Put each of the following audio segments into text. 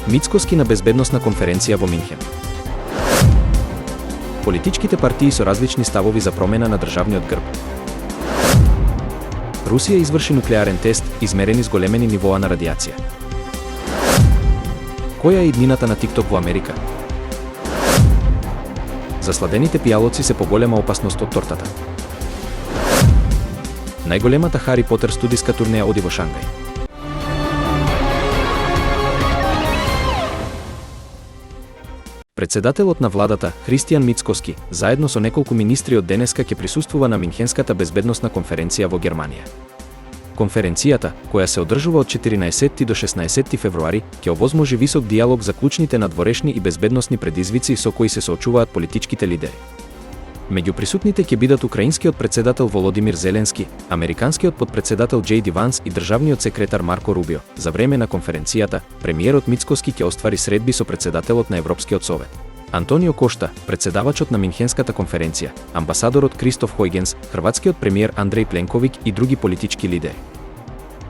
Мицкоски на безбедносна конференција во Минхен. Политичките партии со различни ставови за промена на државниот грб. Русија изврши нуклеарен тест, измерени с големени нивоа на радијација. Која е иднината на TikTok во Америка? Засладените пијалоци се поголема опасност од тортата. Најголемата Хари Потер студиска турнеја оди во Шангај. Председателот на владата, Христијан Мицкоски, заедно со неколку министри од денеска ќе присуствува на Минхенската безбедносна конференција во Германија. Конференцијата, која се одржува од 14 до 16 февруари, ќе овозможи висок дијалог за клучните надворешни и безбедносни предизвици со кои се соочуваат политичките лидери. Меѓу присутните ќе бидат украинскиот председател Володимир Зеленски, американскиот потпредседател Џејди Ванс и државниот секретар Марко Рубио. За време на конференцијата, премиерот Мицкоски ќе оствари средби со председателот на Европскиот совет Антонио Кошта, председавачот на Минхенската конференција, амбасадорот Кристоф Хојгенс, хрватскиот премиер Андреј Пленковиќ и други политички лидери.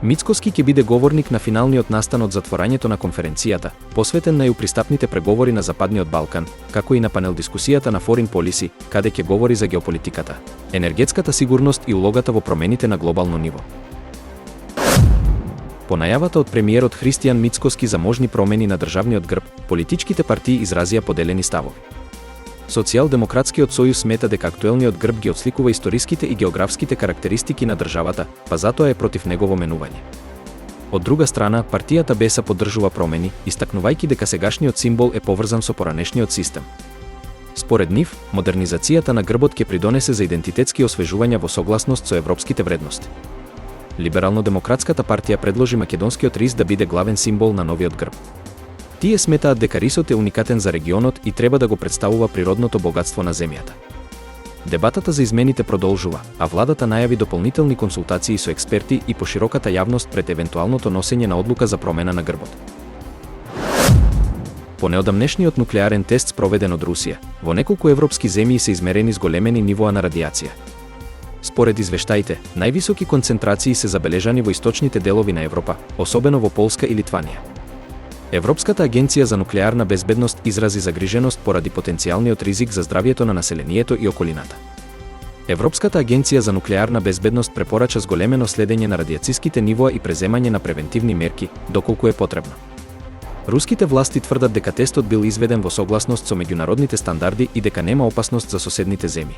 Мицкоски ќе биде говорник на финалниот настан од затворањето на конференцијата, посветен на јупристапните преговори на Западниот Балкан, како и на панел дискусијата на Foreign Policy, каде ќе говори за геополитиката, енергетската сигурност и улогата во промените на глобално ниво. По најавата од премиерот Христијан Мицкоски за можни промени на државниот грб, политичките партии изразија поделени ставови. Социјалдемократскиот сојуз смета дека актуелниот грб ги отсликува историските и географските карактеристики на државата, па затоа е против негово менување. Од друга страна, партијата БЕСА поддржува промени, истакнувајќи дека сегашниот символ е поврзан со поранешниот систем. Според нив, модернизацијата на грбот ќе придонесе за идентитетски освежувања во согласност со европските вредности. Либерално-демократската партија предложи македонскиот рис да биде главен символ на новиот грб. Тие сметаат дека рисот е уникатен за регионот и треба да го представува природното богатство на земјата. Дебатата за измените продолжува, а владата најави дополнителни консултации со експерти и пошироката јавност пред евентуалното носење на одлука за промена на грбот. По неодамнешниот нуклеарен тест спроведен од Русија, во неколку европски земји се измерени с големени нивоа на радијација. Според извештаите, највисоки концентрации се забележани во источните делови на Европа, особено во Полска и Литванија. Европската агенција за нуклеарна безбедност изрази загриженост поради потенцијалниот ризик за здравјето на населението и околината. Европската агенција за нуклеарна безбедност препорача зголемено следење на радијациските нивоа и преземање на превентивни мерки, доколку е потребно. Руските власти тврдат дека тестот бил изведен во согласност со меѓународните стандарди и дека нема опасност за соседните земји.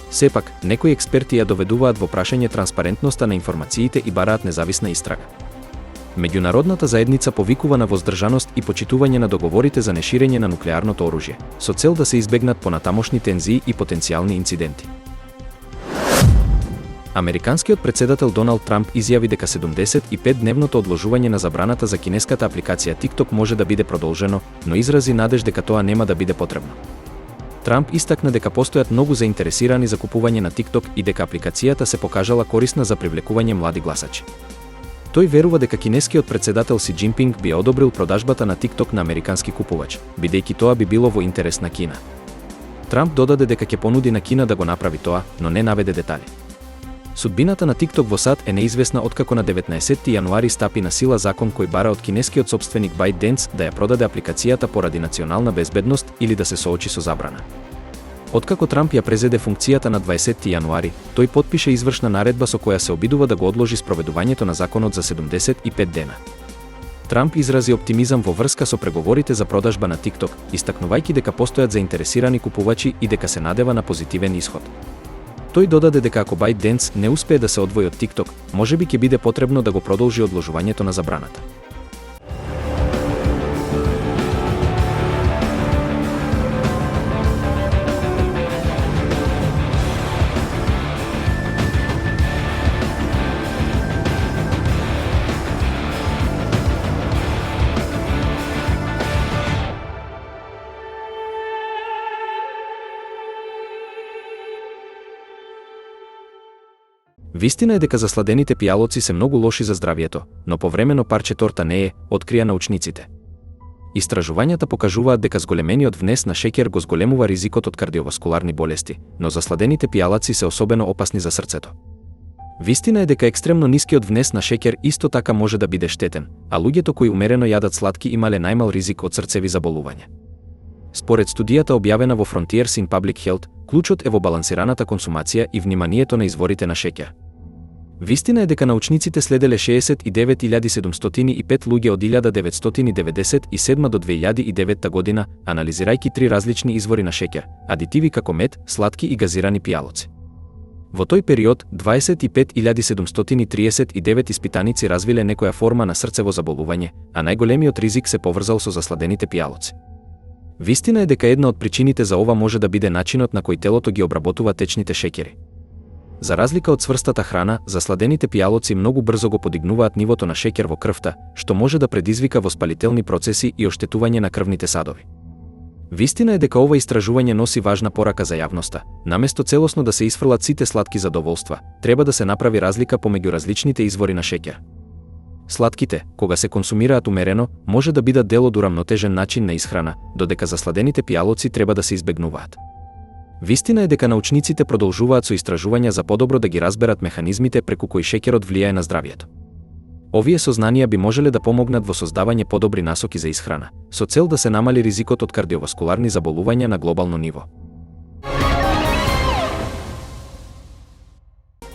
Сепак, некои експерти ја доведуваат во прашање транспарентноста на информациите и бараат независна истрага. Меѓународната заедница повикува на воздржаност и почитување на договорите за неширење на нуклеарното оружје, со цел да се избегнат понатамошни тензии и потенцијални инциденти. Американскиот председател Доналд Трамп изјави дека 75-дневното одложување на забраната за кинеската апликација TikTok може да биде продолжено, но изрази надеж дека тоа нема да биде потребно. Трамп истакна дека постојат многу заинтересирани за купување на TikTok и дека апликацијата се покажала корисна за привлекување млади гласачи. Тој верува дека кинескиот председател Си Џинпинг би одобрил продажбата на TikTok на американски купувач, бидејќи тоа би било во интерес на Кина. Трамп додаде дека ќе понуди на Кина да го направи тоа, но не наведе детали. Судбината на TikTok во САД е неизвестна откако на 19 јануари стапи на сила закон кој бара од кинескиот сопственик ByteDance да ја продаде апликацијата поради национална безбедност или да се соочи со забрана. Откако Трамп ја презеде функцијата на 20 јануари, тој потпише извршна наредба со која се обидува да го одложи спроведувањето на законот за 75 дена. Трамп изрази оптимизам во врска со преговорите за продажба на TikTok, истакнувајќи дека постојат заинтересирани купувачи и дека се надева на позитивен исход. Тој додаде дека ако ByteDance не успее да се одвои од TikTok, можеби ќе биде потребно да го продолжи одложувањето на забраната. Вистина е дека засладените пијалоци се многу лоши за здравјето, но повремено парче торта не е, открија научниците. Истражувањата покажуваат дека зголемениот внес на шеќер го зголемува ризикот од кардиоваскуларни болести, но засладените пијалаци се особено опасни за срцето. Вистина е дека екстремно нискиот внес на шеќер исто така може да биде штетен, а луѓето кои умерено јадат сладки имале најмал ризик од срцеви заболувања. Според студијата објавена во Frontiers in Public Health, клучот е во балансираната консумација и вниманието на изворите на шеќер. Вистина е дека научниците следеле 69.705 луѓе од 1997 до 2009 година, анализирајќи 3 различни извори на шеќер, адитиви како мед, сладки и газирани пијалоци. Во тој период, 25.739 испитаници развиле некоја форма на срцево заболување, а најголемиот ризик се поврзал со засладените пијалоци. Вистина е дека една од причините за ова може да биде начинот на кој телото ги обработува течните шеќери. За разлика од цврстата храна, засладените пијалоци многу брзо го подигнуваат нивото на шеќер во крвта, што може да предизвика воспалителни процеси и оштетување на крвните садови. Вистина е дека ова истражување носи важна порака за јавноста. Наместо целосно да се исфрлат сите сладки задоволства, треба да се направи разлика помеѓу различните извори на шеќер. Сладките, кога се консумираат умерено, може да бидат дел од урамнотежен начин на исхрана, додека засладените пијалоци треба да се избегнуваат. Вистина е дека научниците продолжуваат со истражувања за подобро да ги разберат механизмите преку кои шеќерот влијае на здравието. Овие сознанија би можеле да помогнат во создавање подобри насоки за исхрана, со цел да се намали ризикот од кардиоваскуларни заболувања на глобално ниво.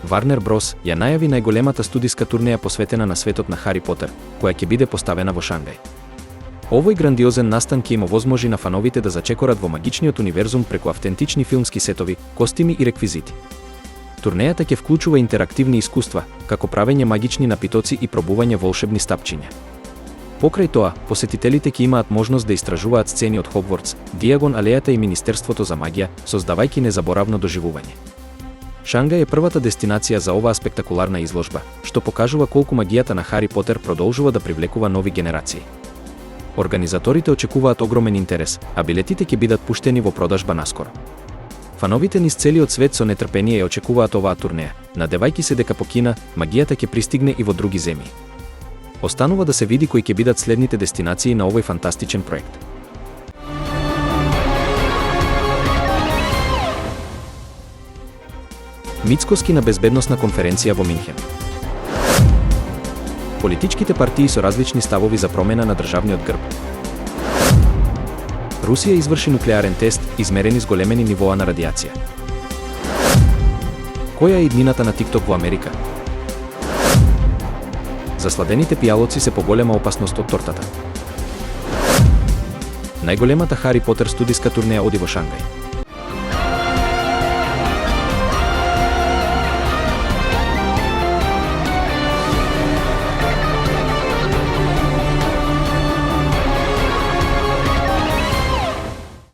Warner Bros. Ја најави најголемата студиска турнеја посветена на светот на Хари Потер, која ќе биде поставена во Шангај. Овој грандиозен настан ќе им овозможи на фановите да зачекорат во магичниот универзум преку автентични филмски сетови, костими и реквизити. Турнејата ќе вклучува интерактивни искуства, како правење магични напитоци и пробување волшебни стапчиња. Покрај тоа, посетителите ќе имаат можност да истражуваат сцени од Хогвартс, Диагон алејата и Министерството за магија, создавајќи незаборавно доживување. Шангај е првата дестинација за оваа спектакуларна изложба, што покажува колку магијата на Хари Потер продолжува да привлекува нови генерации. Организаторите очекуваат огромен интерес, а билетите ќе бидат пуштени во продажба наскоро. Фановите низ целиот свет со нетрпение ја очекуваат оваа турнеја, надевајќи се дека по Кина, магијата ќе пристигне и во други земји. Останува да се види кои ќе бидат следните дестинации на овој фантастичен проект. Мицкоски на безбедносна конференција во Минхен. Политичките партии со различни ставови за промена на државниот грб. Русија изврши нуклеарен тест, измерени зголемени нивоа на радијација. Која е иднината на TikTok во Америка? Засладените пијалоци се поголема опасност од тортата. Најголемата Хари Потер студиска турнеја оди во Шангај.